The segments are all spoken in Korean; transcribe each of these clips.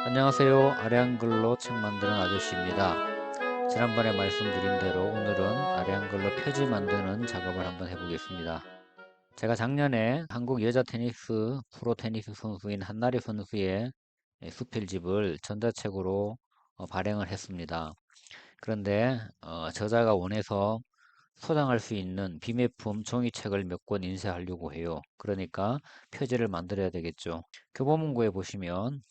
안녕하세요. 아래 한글로 책 만드는 아저씨입니다. 지난번에 말씀드린 대로 오늘은 아래 한글로 표지 만드는 작업을 한번 해보겠습니다. 제가 작년에 한국 여자 테니스 프로 테니스 선수인 한나리 선수의 수필집을 전자책으로 발행을 했습니다. 그런데 저자가 원해서 소장할 수 있는 비매품 종이책을 몇 권 인쇄하려고 해요. 그러니까 표지를 만들어야 되겠죠. 교보문고에 보시면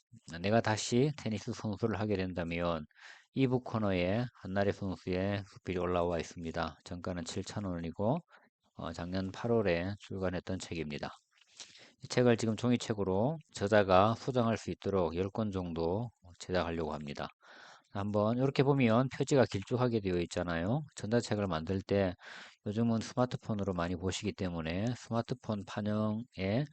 내가 다시 테니스 선수를 하게 된다면 이북 코너에 한나래 선수의 수필이 올라와 있습니다. 정가는 7,000원이고 작년 8월에 출간했던 책입니다. 이 책을 지금 종이책으로 저자가 소장할 수 있도록 10권 정도 제작하려고 합니다. 한번 이렇게 보면 표지가 길쭉하게 되어 있잖아요. 전자책을 만들 때 요즘은 스마트폰으로 많이 보시기 때문에 스마트폰 판형에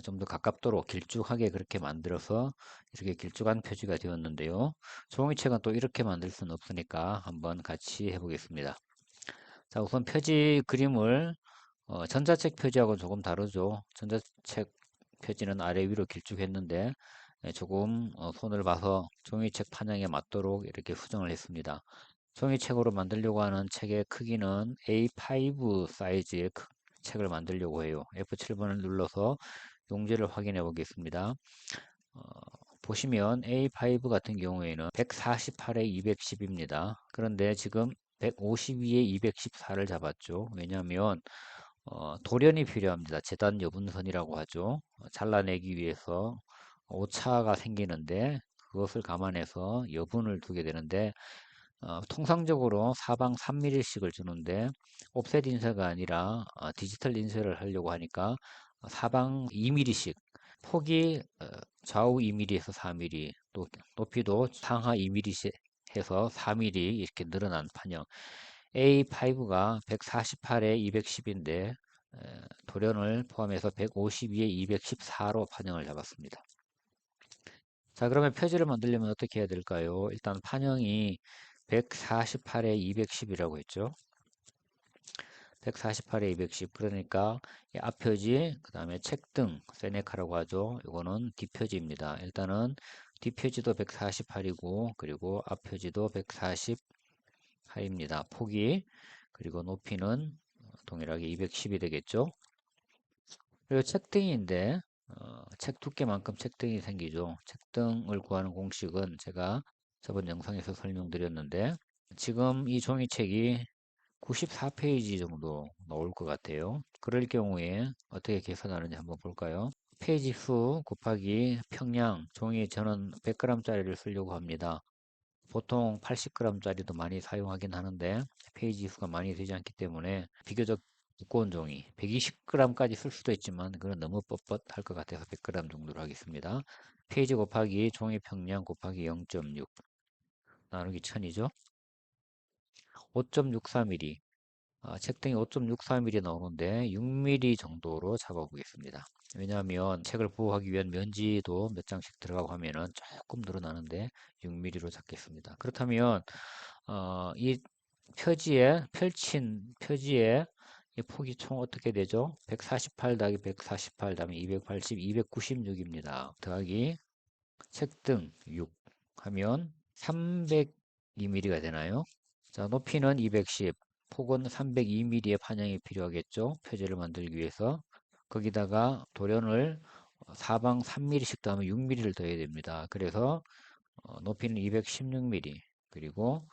좀 더 가깝도록 길쭉하게 그렇게 만들어서 이렇게 길쭉한 표지가 되었는데요. 종이책은 또 이렇게 만들 수는 없으니까 한번 같이 해보겠습니다. 자, 우선 표지 그림을 전자책 표지하고 조금 다르죠. 전자책 표지는 아래 위로 길쭉했는데 조금 손을 봐서 종이책 판형에 맞도록 이렇게 수정을 했습니다. 종이책으로 만들려고 하는 책의 크기는 A5 사이즈의 책을 만들려고 해요. F7번을 눌러서 용지를 확인해 보겠습니다. 어, 보시면 A5 같은 경우에는 148에 210입니다. 그런데 지금 152에 214를 잡았죠. 왜냐하면 돌연이 필요합니다. 재단 여분선이라고 하죠. 잘라내기 위해서 오차가 생기는데 그것을 감안해서 여분을 두게 되는데 통상적으로 사방 3mm씩을 주는데 옵셋 인쇄가 아니라 디지털 인쇄를 하려고 하니까 사방 2mm씩 폭이 좌우 2mm에서 4mm 또 높이도 상하 2mm 해서 4mm 이렇게 늘어난 판형 A5가 148에 210인데 돌연을 포함해서 152에 214로 판형을 잡았습니다. 자, 그러면 표지를 만들려면 어떻게 해야 될까요? 일단 판형이 148에 210이라고 했죠. 148에 210. 그러니까 이 앞표지, 그 다음에 책등, 세네카라고 하죠. 이거는 뒷표지입니다. 일단은 뒷표지도 148이고, 그리고 앞표지도 148입니다. 폭이, 그리고 높이는 동일하게 210이 되겠죠. 그리고 책등인데, 책 두께만큼 책등이 생기죠. 책등을 구하는 공식은 제가 저번 영상에서 설명드렸는데, 지금 이 종이책이 94페이지 정도 나올 것 같아요. 그럴 경우에 어떻게 계산하는지 한번 볼까요? 페이지 수 곱하기 평량, 종이 저는 100g짜리를 쓰려고 합니다. 보통 80g짜리도 많이 사용하긴 하는데 페이지 수가 많이 되지 않기 때문에 비교적 두꺼운 종이 120g까지 쓸 수도 있지만 그건 너무 뻣뻣할 것 같아서 100g 정도로 하겠습니다. 페이지 곱하기 종이 평량 곱하기 0.6 나누기 1000이죠. 5.64mm 책등이 5.64mm 나오는데 6mm 정도로 잡아보겠습니다. 왜냐하면 책을 보호하기 위한 면지도 몇 장씩 들어가고 하면은 조금 늘어나는데 6mm로 잡겠습니다. 그렇다면 이 표지에 펼친 표지에 이 폭이 총 어떻게 되죠? 148 더하기 148 다음에 280, 296입니다. 더하기 책등 6 하면 302mm가 되나요? 자, 높이는 210, 폭은 302mm의 판형이 필요하겠죠? 표지를 만들기 위해서. 거기다가 돌연을 사방 3mm씩 더하면 6mm를 더해야 됩니다. 그래서 높이는 216mm, 그리고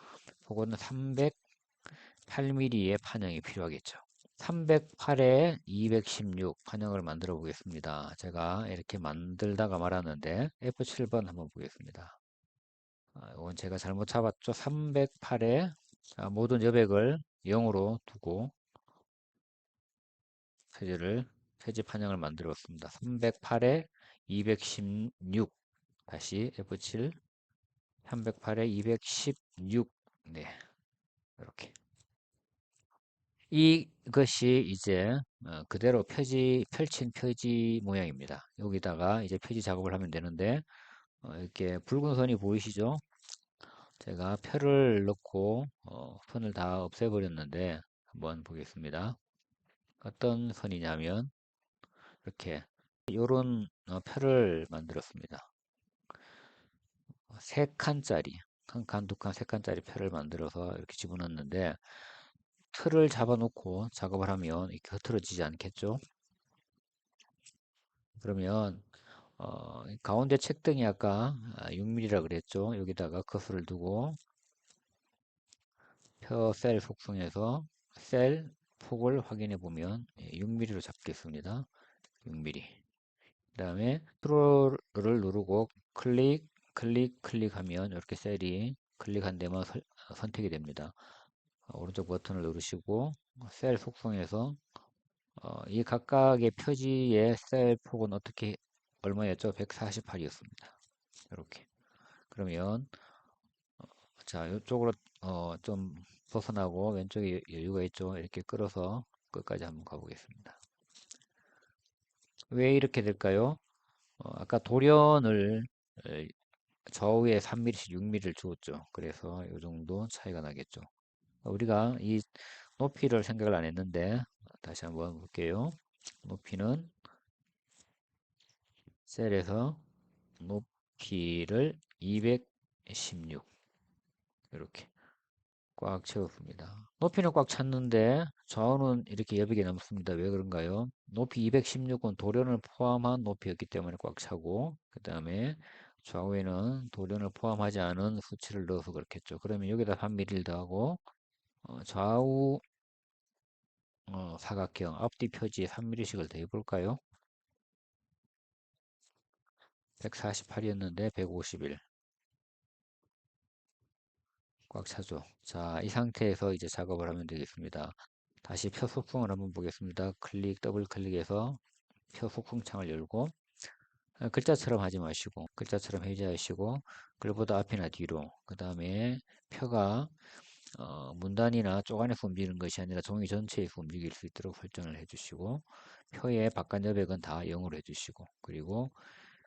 폭은 308mm의 판형이 필요하겠죠. 308에 216 판형을 만들어 보겠습니다. 제가 이렇게 만들다가 말았는데 F7번 한번 보겠습니다. 이건 제가 잘못 잡았죠. 308에 모든 여백을 0으로 두고 표지 판형을 만들었습니다. 308에 216 다시 F7 308에 216 네, 이렇게 이것이 이제 그대로 펼친 표지 모양입니다. 여기다가 이제 표지 작업을 하면 되는데 이렇게 붉은 선이 보이시죠? 제가 표를 넣고 선을 다 없애버렸는데 한번 보겠습니다. 어떤 선이냐면 이렇게 이런 표를 만들었습니다. 세 칸짜리, 한 칸, 두 칸, 세 칸짜리 표를 만들어서 이렇게 집어넣는데 틀을 잡아놓고 작업을 하면 이렇게 흐트러지지 않겠죠? 그러면 가운데 책등이 아까 6mm라 그랬죠? 여기다가 커서를 두고 표 셀 속성에서 셀 폭을 확인해 보면 6mm로 잡겠습니다. 6mm. 그 다음에 컨트롤을 누르고 클릭하면 이렇게 셀이 클릭한 데만 선택이 됩니다. 오른쪽 버튼을 누르시고 셀 속성에서 이 각각의 표지의 셀 폭은 어떻게 얼마였죠? 148이었습니다. 이렇게. 그러면 자, 이쪽으로 좀 벗어나고 왼쪽에 여유가 있죠. 이렇게 끌어서 끝까지 한번 가보겠습니다. 왜 이렇게 될까요? 아까 돌연을 좌우에 3mm씩 6mm를 주었죠. 그래서 이 정도 차이가 나겠죠. 우리가 이 높이를 생각을 안 했는데 다시 한번 볼게요. 높이는 셀에서 높이를 216 이렇게 꽉 채웠습니다. 높이는 꽉 찼는데 좌우는 이렇게 여백이 남습니다. 왜 그런가요? 높이 216은 도련을 포함한 높이였기 때문에 꽉 차고 그 다음에 좌우에는 도련을 포함하지 않은 수치를 넣어서 그렇겠죠. 그러면 여기다 3mm를 더하고 좌우 사각형 앞뒤 표지에 3mm씩을 더해 볼까요? 148이었는데 151 꽉 차죠. 자, 이 상태에서 이제 작업을 하면 되겠습니다. 다시 표 소풍을 한번 보겠습니다. 더블 클릭해서 표 소풍 창을 열고 글자처럼 하지 마시고 글자처럼 해제하시고 글보다 앞이나 뒤로 그 다음에 표가 문단이나 쪽 안에서 움직이는 것이 아니라 종이 전체에서 움직일 수 있도록 설정을 해주시고 표의 바깥 여백은 다 0으로 해주시고 그리고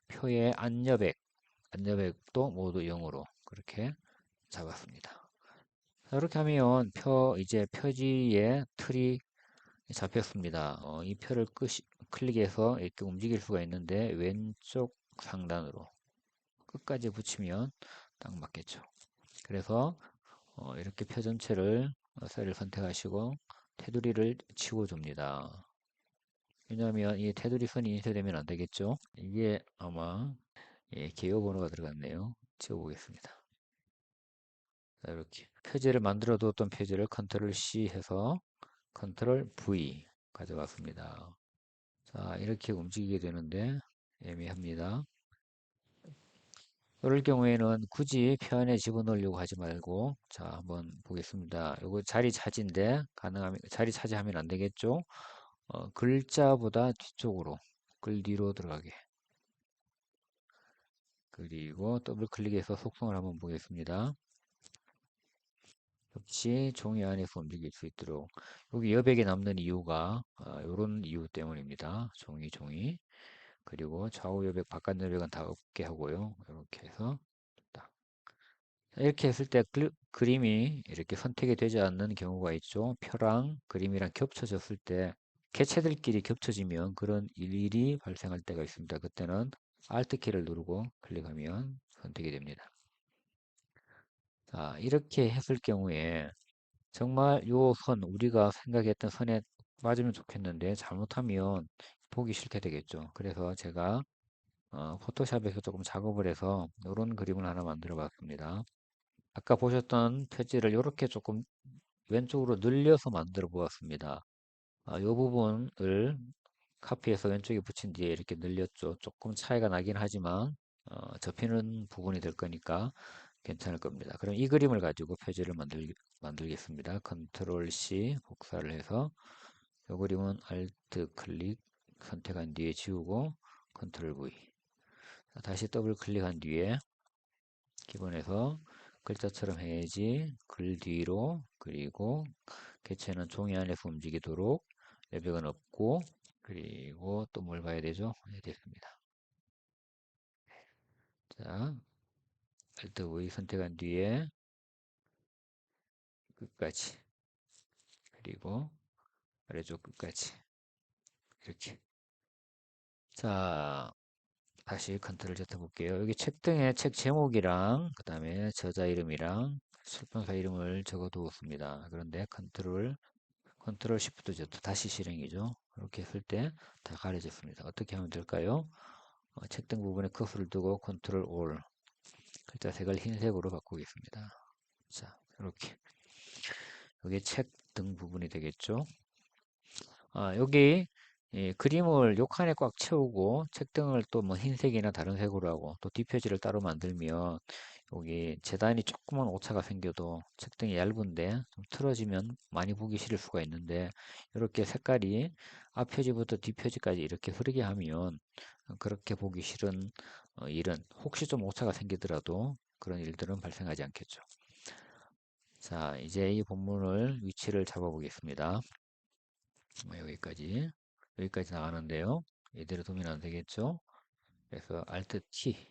표의 안여백도 모두 0으로 그렇게 잡았습니다. 이렇게 하면 이제 표지에 틀이 잡혔습니다. 이 표를 클릭해서 이렇게 움직일 수가 있는데 왼쪽 상단으로 끝까지 붙이면 딱 맞겠죠. 그래서 이렇게 표 전체를 셀을 선택하시고 테두리를 치워줍니다. 왜냐하면 이 테두리 선이 인쇄되면 안 되겠죠. 이게 아마 개요 번호가 들어갔네요. 치워보겠습니다. 자, 이렇게 표지를 만들어 두었던 표지를 컨트롤 C 해서 컨트롤 V 가져갔습니다. 자, 이렇게 움직이게 되는데 애매합니다. 이럴 경우에는 굳이 표 안에 집어넣으려고 하지 말고 자, 한번 보겠습니다. 이거 자리 차지인데 가능하면 자리 차지하면 안 되겠죠? 글자보다 뒤쪽으로 글 뒤로 들어가게 그리고 더블 클릭해서 속성을 한번 보겠습니다. 역시 종이 안에서 움직일 수 있도록 여기 여백에 남는 이유가 이런 이유 때문입니다. 종이 그리고 좌우 여백 바깥 여백은 다 없게 하고요. 이렇게 해서 딱 이렇게 했을 때 그림이 이렇게 선택이 되지 않는 경우가 있죠. 표랑 그림이랑 겹쳐졌을 때 개체들끼리 겹쳐지면 그런 일이 발생할 때가 있습니다. 그때는 Alt 키를 누르고 클릭하면 선택이 됩니다. 자, 이렇게 했을 경우에 정말 요 선, 우리가 생각했던 선에 맞으면 좋겠는데 잘못하면 보기 싫게 되겠죠. 그래서 제가 포토샵에서 조금 작업을 해서 이런 그림을 하나 만들어 봤습니다. 아까 보셨던 표지를 이렇게 조금 왼쪽으로 늘려서 만들어 보았습니다. 이 부분을 카피해서 왼쪽에 붙인 뒤에 이렇게 늘렸죠. 조금 차이가 나긴 하지만 접히는 부분이 될 거니까 괜찮을 겁니다. 그럼 이 그림을 가지고 표지를 만들겠습니다. 컨트롤 C 복사를 해서 이 그림은 Alt 클릭 선택한 뒤에 지우고 컨트롤 V 다시 더블 클릭한 뒤에 기본에서 글자처럼 해야지 글 뒤로 그리고 개체는 종이 안에서 움직이도록 레벨은 없고 그리고 또 뭘 봐야 되죠? 네, 됐습니다. 자, Alt V 선택한 뒤에 끝까지 그리고 아래쪽 끝까지 이렇게 자 다시 컨트롤 Z 볼게요. 여기 책등에 책 제목이랑 그 다음에 저자 이름이랑 출판사 이름을 적어 두었습니다. 그런데 컨트롤 Shift Z 다시 실행이죠. 이렇게 했을 때 다 가려졌습니다. 어떻게 하면 될까요? 책등 부분에 커서를 두고 컨트롤 올 글자 색을 흰색으로 바꾸겠습니다. 자, 이렇게 여기 책등 부분이 되겠죠. 여기 그림을 요 칸에 꽉 채우고 책등을 또 뭐 흰색이나 다른 색으로 하고 또 뒷표지를 따로 만들면 여기 재단이 조그만 오차가 생겨도 책등이 얇은데 좀 틀어지면 많이 보기 싫을 수가 있는데 이렇게 색깔이 앞표지부터 뒷표지까지 이렇게 흐르게 하면 그렇게 보기 싫은 일은 혹시 좀 오차가 생기더라도 그런 일들은 발생하지 않겠죠. 자, 이제 이 본문을 위치를 잡아 보겠습니다. 여기까지 나가는데요. 이대로 두면 안 되겠죠? 그래서 Alt T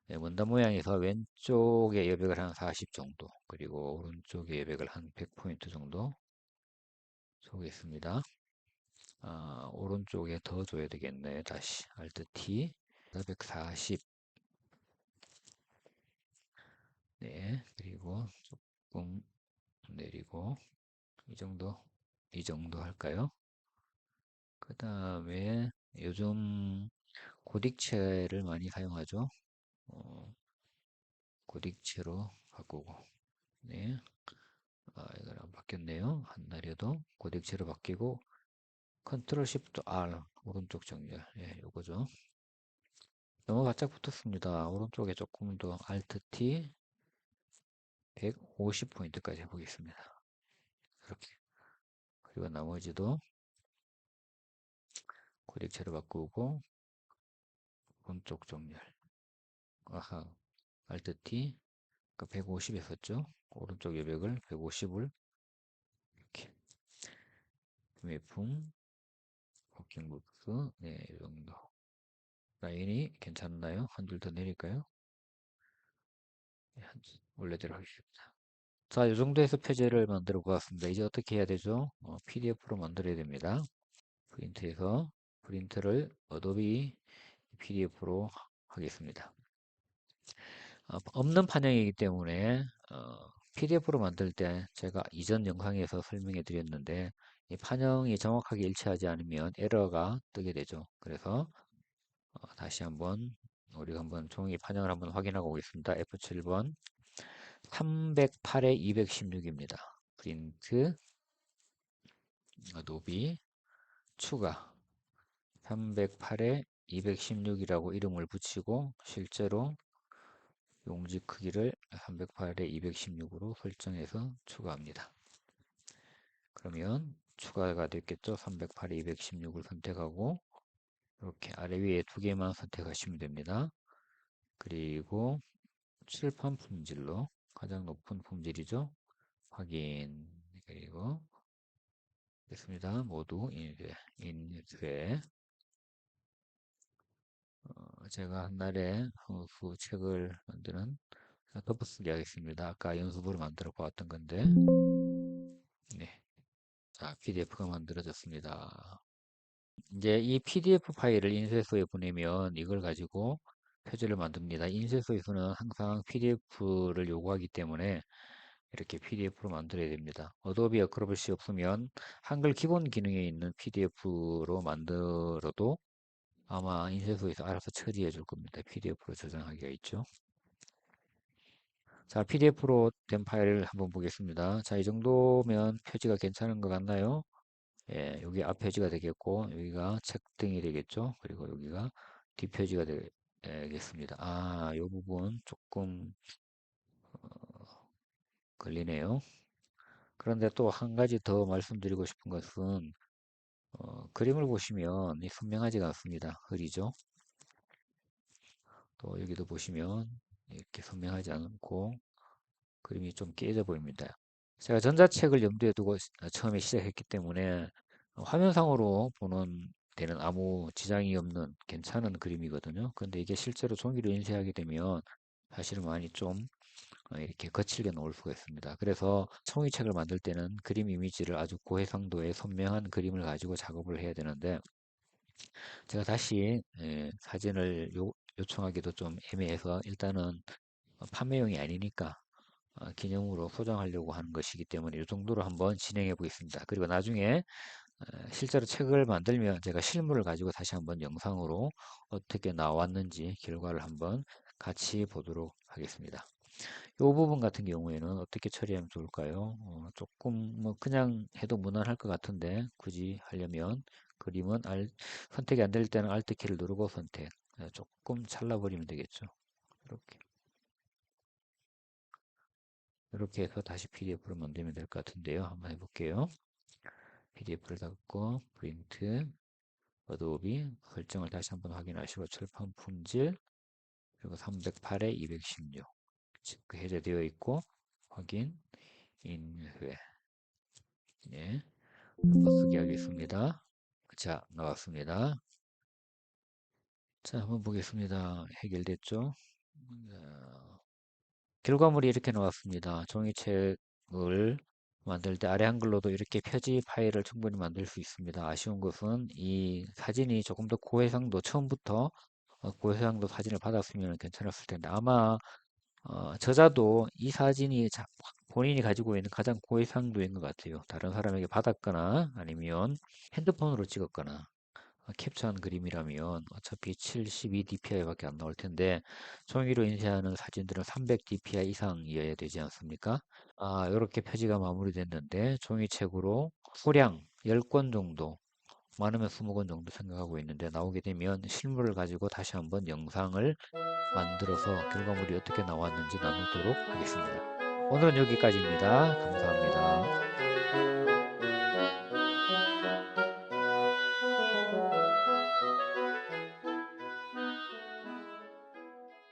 원단 모양에서 왼쪽에 여백을 한 40 정도 그리고 오른쪽에 여백을 한 100포인트 정도 주겠습니다. 오른쪽에 더 줘야 되겠네. 다시 Alt T 140 네, 그리고 조금 내리고 이 정도 할까요? 그 다음에 요즘 고딕체를 많이 사용하죠. 어, 고딕체로 바꾸고 네. 이건 안 바뀌었네요. 한 날여도 고딕체로 바뀌고 컨트롤 시프트 R 오른쪽 정렬 요거죠. 너무 바짝 붙었습니다. 오른쪽에 조금 더 Alt T 150포인트까지 해보겠습니다. 이렇게 그리고 나머지도 고딕체로 바꾸고 오른쪽 정렬 아하 Alt T 150 했었죠. 오른쪽 여백을 150을 이렇게 매품 워킹북스 이 정도 라인이 괜찮나요? 한 줄 더 내릴까요? 네, 원래대로 하겠습니다. 자, 이 정도에서 표지를 만들어 보았습니다. 이제 어떻게 해야 되죠? PDF로 만들어야 됩니다. 프린트에서 프린트를 어도비 PDF로 하겠습니다. 없는 판형이기 때문에 PDF로 만들 때 제가 이전 영상에서 설명해 드렸는데 이 판형이 정확하게 일치하지 않으면 에러가 뜨게 되죠. 그래서 다시 한번 우리가 한번 종이 판형을 한번 확인하고 오겠습니다. F7번 308에 216입니다. 프린트 어도비 추가 308에 216이라고 이름을 붙이고 실제로 용지 크기를 308에 216으로 설정해서 추가합니다. 그러면 추가가 됐겠죠. 308에 216을 선택하고 이렇게 아래 위에 두 개만 선택하시면 됩니다. 그리고 칠판 품질로 가장 높은 품질이죠. 확인. 그리고 됐습니다. 모두 인쇄. 제가 한 날에 그 책을 만드는 덮어쓰기 하겠습니다. 아까 연습으로 만들어 보았던 건데, 네. 자, PDF가 만들어졌습니다. 이제 이 PDF 파일을 인쇄소에 보내면 이걸 가지고 표지를 만듭니다. 인쇄소에서는 항상 PDF를 요구하기 때문에 이렇게 PDF로 만들어야 됩니다. 어도비 어크로버시 없으면 한글 기본 기능에 있는 PDF로 만들어도 아마 인쇄소에서 알아서 처리해 줄 겁니다. PDF로 저장하기가 있죠. 자, PDF로 된 파일을 한번 보겠습니다. 자, 이 정도면 표지가 괜찮은 것 같나요? 예, 여기 앞표지가 되겠고, 여기가 책등이 되겠죠? 그리고 여기가 뒷표지가 되겠습니다. 이 부분 조금 걸리네요. 그런데 또 한 가지 더 말씀드리고 싶은 것은, 그림을 보시면 선명하지가 않습니다. 흐리죠? 또 여기도 보시면 이렇게 선명하지 않고 그림이 좀 깨져 보입니다. 제가 전자책을 염두에 두고 처음에 시작했기 때문에 화면상으로 보는 데는 아무 지장이 없는 괜찮은 그림이거든요. 근데 이게 실제로 종이로 인쇄하게 되면 사실은 많이 좀 이렇게 거칠게 나올 수가 있습니다. 그래서 종이책을 만들 때는 그림 이미지를 아주 고해상도의 선명한 그림을 가지고 작업을 해야 되는데 제가 다시 사진을 요청하기도 좀 애매해서 일단은 판매용이 아니니까 기념으로 소장하려고 하는 것이기 때문에 이 정도로 한번 진행해 보겠습니다. 그리고 나중에 실제로 책을 만들면 제가 실물을 가지고 다시 한번 영상으로 어떻게 나왔는지 결과를 한번 같이 보도록 하겠습니다. 이 부분 같은 경우에는 어떻게 처리하면 좋을까요? 조금 뭐 그냥 해도 무난할 것 같은데 굳이 하려면 그림은 선택이 안 될 때는 Alt 키를 누르고 선택. 조금 잘라버리면 되겠죠. 이렇게 이렇게 해서 다시 PDF로 만들면 될 것 같은데요. 한번 해볼게요. PDF를 닫고 프린트, 어도비 설정을 다시 한번 확인하시고 철판 품질 그리고 308에 216 해제되어 있고 확인 인회 예, 한번 쓰기 하겠습니다. 자, 나왔습니다. 자, 한번 보겠습니다. 해결됐죠? 자, 결과물이 이렇게 나왔습니다. 종이책을 만들 때 아래 한글로도 이렇게 표지 파일을 충분히 만들 수 있습니다. 아쉬운 것은 이 사진이 조금 더 고해상도, 처음부터 고해상도 사진을 받았으면 괜찮았을 텐데 아마 저자도 이 사진이 본인이 가지고 있는 가장 고해상도인 것 같아요. 다른 사람에게 받았거나 아니면 핸드폰으로 찍었거나 캡처한 그림이라면 어차피 72dpi밖에 안 나올 텐데 종이로 인쇄하는 사진들은 300dpi 이상이어야 되지 않습니까? 이렇게 표지가 마무리됐는데 종이책으로 수량 10권 정도 많으면 20권 정도 생각하고 있는데 나오게 되면 실물을 가지고 다시 한번 영상을 만들어서 결과물이 어떻게 나왔는지 나누도록 하겠습니다. 오늘은 여기까지입니다. 감사합니다.